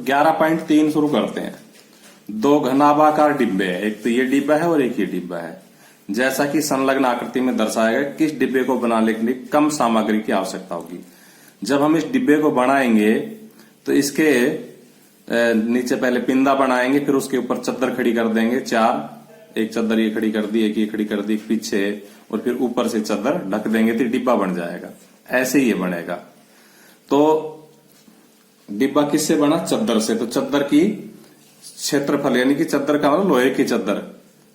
11.3 शुरू करते हैं। दो घनाभाकार डिब्बे हैं, एक तो ये डिब्बा है और एक ये डिब्बा है। जैसा कि संलग्न आकृति में दर्शाया गया, किस डिब्बे को बनाने के लिए कम सामग्री की आवश्यकता होगी। जब हम इस डिब्बे को बनाएंगे तो इसके नीचे पहले पिंदा बनाएंगे, फिर उसके ऊपर चद्दर खड़ी कर देंगे 4। एक चद्दर ये खड़ी कर दी, एक ये खड़ी कर दी पीछे, और फिर ऊपर से चद्दर ढक देंगे तो डिब्बा बन जाएगा। ऐसे ही ये बनेगा। तो डिब्बा किससे बना? चद्दर से। तो चद्दर की क्षेत्रफल यानी कि चद्दर का मतलब लोहे की चद्दर,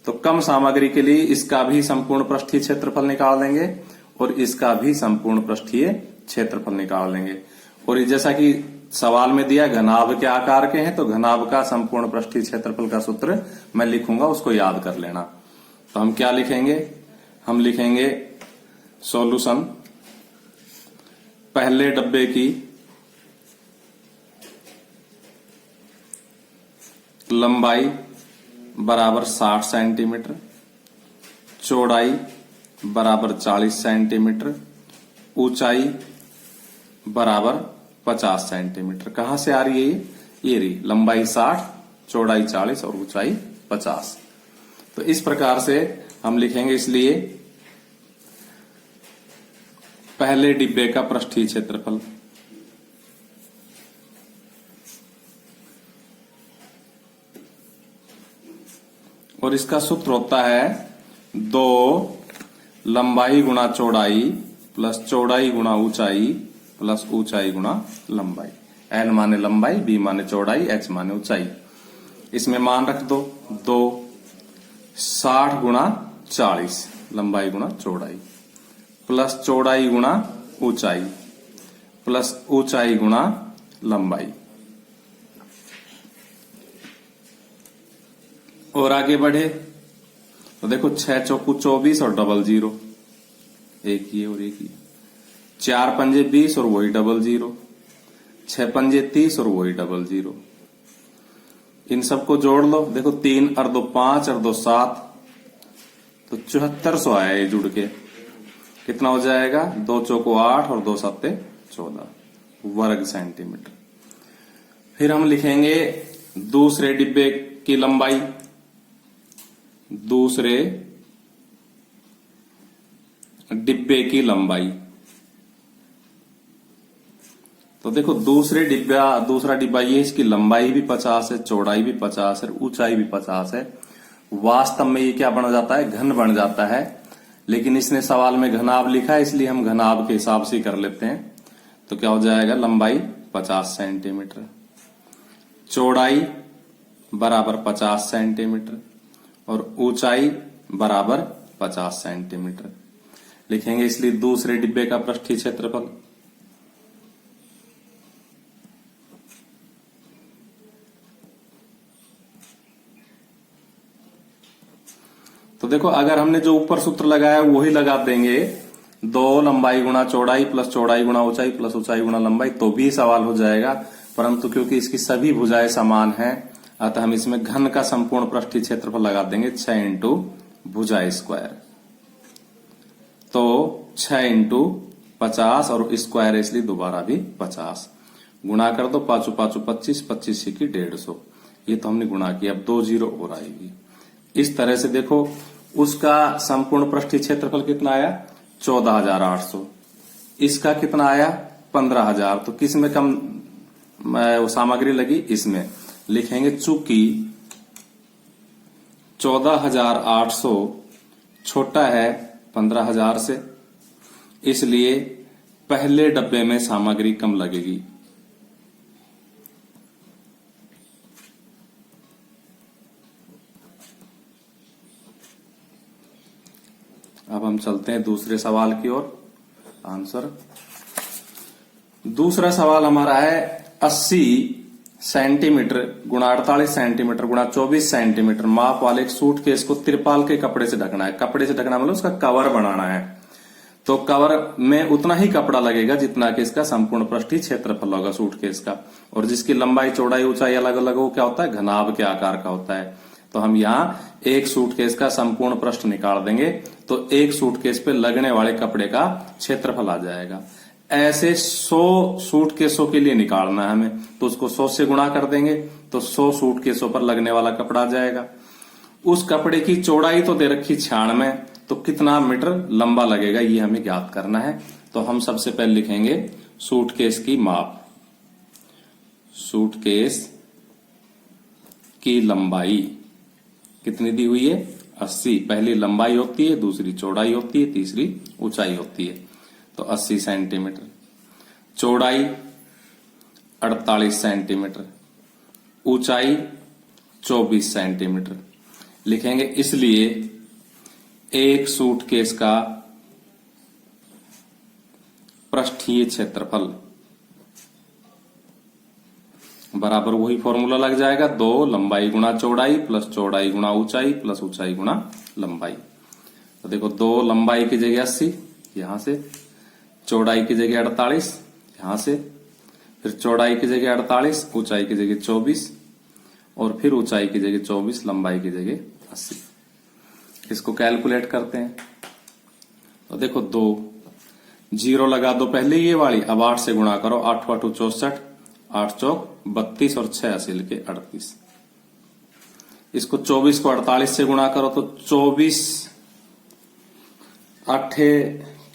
तो कम सामग्री के लिए इसका भी संपूर्ण पृष्ठीय क्षेत्रफल निकाल देंगे और इसका भी संपूर्ण पृष्ठीय क्षेत्रफल निकाल लेंगे। और जैसा कि सवाल में दिया घनाभ के आकार के हैं, तो घनाभ का संपूर्ण पृष्ठीय क्षेत्रफल का सूत्र मैं लिखूंगा, उसको याद कर लेना। तो हम क्या लिखेंगे? हम लिखेंगे सॉल्यूशन, पहले डब्बे की लंबाई बराबर 60 सेंटीमीटर, चौड़ाई बराबर 40 सेंटीमीटर, ऊंचाई बराबर 50 सेंटीमीटर। कहां से आ रही है ये रही लंबाई 60, चौड़ाई 40 और ऊंचाई 50। तो इस प्रकार से हम लिखेंगे। इसलिए पहले डिब्बे का पृष्ठीय क्षेत्रफल और इसका सूत्र होता है 2 लंबाई गुणा चौड़ाई प्लस चौड़ाई गुणा ऊंचाई प्लस ऊंचाई गुणा लंबाई। L माने लंबाई, B माने चौड़ाई, H माने ऊंचाई। इसमें मान रख दो 2 60 गुणा 40 लंबाई गुणा चौड़ाई प्लस चौड़ाई गुणा ऊंचाई प्लस ऊंचाई गुणा लंबाई। और आगे बढ़े तो देखो 6 चौकू 24 और डबल 0, एक ये और एक ये। 4 पंजे 20 और वही डबल 0, 6 पंजे 30 और वही डबल 0। इन सबको जोड़ लो। देखो 3 और 2 5 और 2 7, तो 7400 आया ये जुड़ के। कितना हो जाएगा? 2 चौको 8 और 2 सत्ते 14 वर्ग सेंटीमीटर। फिर हम लिखेंगे दूसरे डिब्बे की लंबाई, दूसरे डिब्बे की लंबाई। तो देखो दूसरा डिब्बा ये, इसकी लंबाई भी 50 है, चौड़ाई भी 50 है, ऊंचाई भी 50 है। वास्तव में ये क्या बन जाता है? घन बन जाता है। लेकिन इसने सवाल में घनाभ लिखा है, इसलिए हम घनाभ के हिसाब से कर लेते हैं। तो क्या हो जाएगा? लंबाई 50 सेंटीमीटर, चौड़ाई बराबर 50 सेंटीमीटर और ऊंचाई बराबर 50 सेंटीमीटर लिखेंगे। इसलिए दूसरे डिब्बे का पृष्ठीय क्षेत्रफल तो देखो, अगर हमने जो ऊपर सूत्र लगाया वही लगा देंगे, 2 लंबाई गुणा चौड़ाई प्लस चौड़ाई गुणा ऊंचाई प्लस ऊंचाई गुणा लंबाई, तो भी सवाल हो जाएगा। परंतु क्योंकि इसकी सभी भुजाएं समान हैं, अतः हम इसमें घन का संपूर्ण पृष्ठीय क्षेत्रफल लगा देंगे 6 इंटू भुजा स्क्वायर। तो 6 इंटू 50 और स्क्वायर है, इसलिए दोबारा भी 50 गुणा कर दो। 5 5 25, 25 की 150। ये तो हमने गुणा किया। अब 2 0 और आएगी। इस तरह से देखो उसका संपूर्ण पृष्ठीय क्षेत्रफल कितना आया? 14,800। इसका कितना आया? 15,000। तो किस में कम सामग्री लगी? इसमें लिखेंगे चूंकि 14,800 छोटा है 15,000 से, इसलिए पहले डब्बे में सामग्री कम लगेगी। अब हम चलते हैं दूसरे सवाल की ओर। आंसर दूसरा सवाल हमारा है 80 सेंटीमीटर गुणा 48 सेंटीमीटर गुणा 24 सेंटीमीटर माप वाले एक सूटकेस को तिरपाल के कपड़े से ढकना है। कपड़े से ढकना मतलब उसका कवर बनाना है। तो कवर में उतना ही कपड़ा लगेगा जितना कि इसका संपूर्ण पृष्ठीय क्षेत्रफल होगा सूटकेस का, और जिसकी लंबाई चौड़ाई ऊंचाई अलग अलग हो क्या होता है? घनाभ के आकार का होता है। तो हम यहाँ एक सूटकेस का संपूर्ण पृष्ठ निकाल देंगे, तो एक सूटकेस पे लगने वाले कपड़े का क्षेत्रफल आ जाएगा। ऐसे 100 सूटकेसों के लिए निकालना है हमें, तो उसको 100 से गुणा कर देंगे तो 100 सूटकेसों पर लगने वाला कपड़ा आ जाएगा। उस कपड़े की चौड़ाई तो दे रखी 96, तो कितना मीटर लंबा लगेगा ये हमें ज्ञात करना है। तो हम सबसे पहले लिखेंगे सूटकेस की माप। सूटकेस की लंबाई कितनी दी हुई है? 80। पहली लंबाई होती है, दूसरी चौड़ाई होती है, तीसरी ऊंचाई होती है। तो 80 सेंटीमीटर। चौड़ाई 48 सेंटीमीटर, ऊंचाई 24 सेंटीमीटर लिखेंगे। इसलिए एक सूटकेस का पृष्ठीय क्षेत्रफल बराबर वही फॉर्मूला लग जाएगा, 2 लंबाई गुणा चौड़ाई प्लस चौड़ाई गुणा ऊंचाई प्लस ऊंचाई गुणा लंबाई। तो देखो 2 लंबाई की जगह 80 यहां से, चौड़ाई की जगह 48 यहां से, फिर चौड़ाई की जगह 48, ऊंचाई की जगह 24 और फिर ऊंचाई की जगह 24, लंबाई की जगह 80। इसको कैलकुलेट करते हैं। तो देखो 2 जीरो लगा दो पहले ये वाली, अब 8 से गुणा करो, 8 8 64, 8 चौक 32 और 6 80 के 38। इसको 24 को 48 से गुणा करो तो 24 8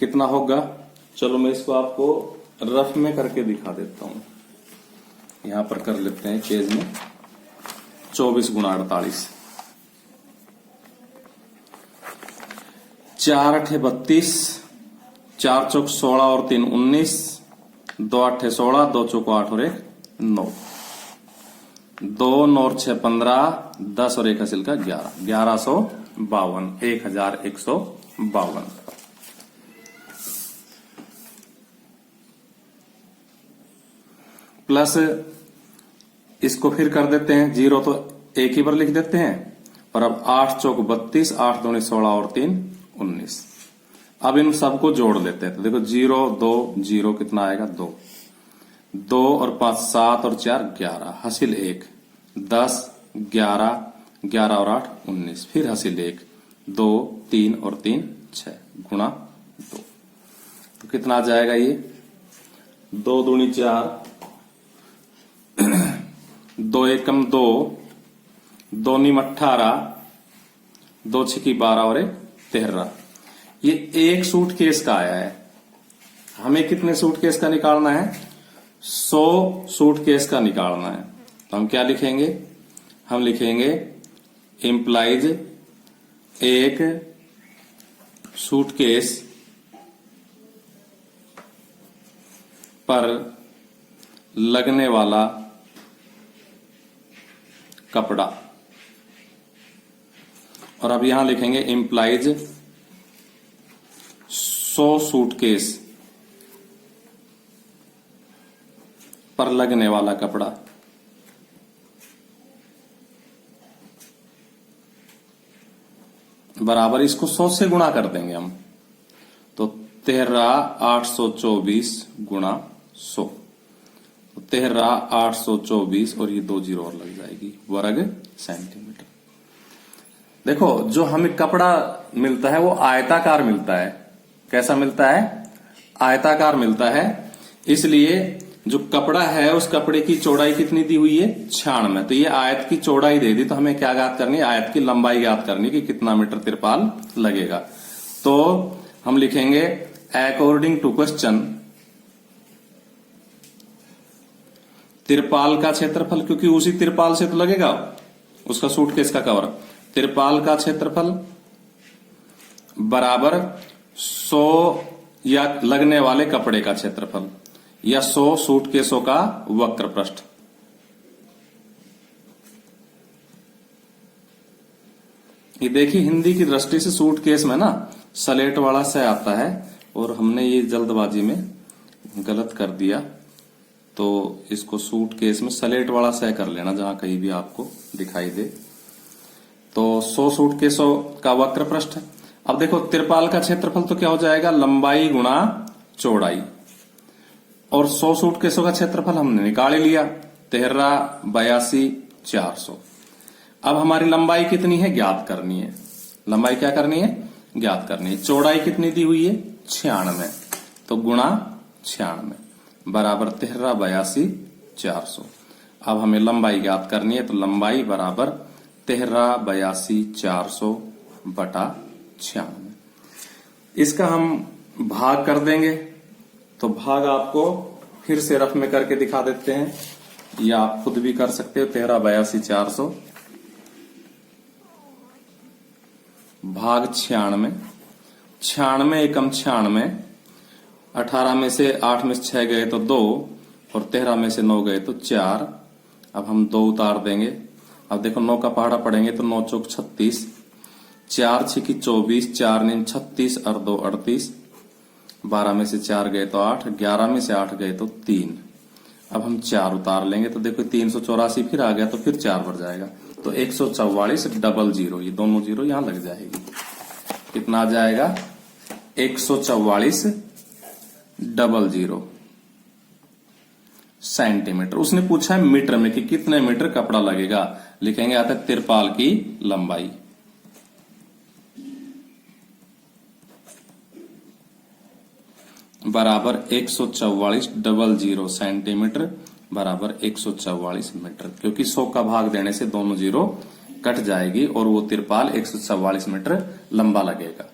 कितना होगा? चलो मैं इसको आपको रफ में करके दिखा देता हूं। यहां पर कर लेते हैं पेज में। 24 गुणा 48, 4 8 32, 4 चौक 16 और 3 19, 2 8 16, 2 चौक 8 और 1 9, 2 9 और 6 15, 10 और 1 हासिल का 11, 1152, 1152। प्लस इसको फिर कर देते हैं, जीरो तो एक ही बार लिख देते हैं, और अब 8 चौक 32, 8 दूनी 16 और 3 19। अब इन सबको जोड़ लेते हैं। तो देखो 0 2 0 कितना आएगा? 2 2 और 5 7 और 4 11, हासिल 1 10, 11 11 और 8 19, फिर हासिल 1 2 3 और 3 6 गुणा 2। तो कितना आ जाएगा ये? 2 दूनी 4, 2 एकम 2, 2 नीम 18, 2 छिकी 12 और 1 13। ये एक सूटकेस का आया है। हमें कितने सूटकेस का निकालना है? 100 सूटकेस का निकालना है। तो हम क्या लिखेंगे? हम लिखेंगे इम्प्लाइज एक सूटकेस पर लगने वाला कपड़ा, और अब यहां लिखेंगे इम्प्लाइज 100 सूटकेस पर लगने वाला कपड़ा। बराबर इसको 100 से गुणा कर देंगे हम, तो 13,824 गुणा 100, 13,824 और ये 2 जीरो और लग जाएगी, वर्ग सेंटीमीटर। देखो जो हमें कपड़ा मिलता है वो आयताकार मिलता है। कैसा मिलता है? आयताकार मिलता है। इसलिए जो कपड़ा है उस कपड़े की चौड़ाई कितनी दी हुई है? 96। तो ये आयत की चौड़ाई दे दी, तो हमें क्या ज्ञात करनी है? आयत की लंबाई ज्ञात करनी है कि कितना मीटर तिरपाल लगेगा। तो हम लिखेंगे अकॉर्डिंग टू क्वेश्चन, तिरपाल का क्षेत्रफल, क्योंकि उसी तिरपाल से तो लगेगा उसका सूटकेस का कवर, तिरपाल का क्षेत्रफल बराबर 100 या लगने वाले कपड़े का क्षेत्रफल या 100 सूटकेसों का वक्र पृष्ठ। ये देखिए हिंदी की दृष्टि से सूटकेस में ना सलेट वाला से आता है, और हमने ये जल्दबाजी में गलत कर दिया, तो इसको सूटकेस में सलेट वाला से कर लेना जहां कहीं भी आपको दिखाई दे। तो 100 सूटकेसों का वक्र पृष्ठ। अब देखो तिरपाल का क्षेत्रफल तो क्या हो जाएगा? लंबाई गुणा चौड़ाई, और 100 सूटकेसों का क्षेत्रफल हमने निकाल लिया, 13 82 400। अब हमारी लंबाई कितनी है ज्ञात करनी है। लंबाई क्या करनी है? ज्ञात करनी है। चौड़ाई कितनी दी हुई है? 96, तो गुणा 96 बराबर 1382,400। अब हमें लंबाई ज्ञात करनी है, तो लंबाई बराबर 1382,400 बटा 96। इसका हम भाग कर देंगे, तो भाग आपको फिर से रफ में करके दिखा देते हैं, या आप खुद भी कर सकते हो। 1382,400 भाग 96, 96 एकम 96, 18 में से 8 में से 6 गए तो 2, और 13 में से 9 गए तो 4। अब हम 2 उतार देंगे। अब देखो 9 का पहाड़ा पड़ेंगे तो 9 चौक 36, 4 छिकी 24, 4 नीन 36 और 2 38, 12 में से 4 गए तो 8, 11 में से 8 गए तो 3। अब हम 4 उतार लेंगे तो देखो 384 फिर आ गया, तो फिर 4 बढ़ जाएगा, तो 144 डबल जीरो, ये दोनों जीरो यहां लग जाएगी। कितना आ जाएगा? 144 डबल जीरो सेंटीमीटर। उसने पूछा है मीटर में कि कितने मीटर कपड़ा लगेगा, लिखेंगे आता है तिरपाल की लंबाई। बराबर 144 डबल जीरो सेंटीमीटर बराबर 144 मीटर, क्योंकि 100 का भाग देने से दोनों जीरो कट जाएगी और वो तिरपाल 144 मीटर लंबा लगेगा।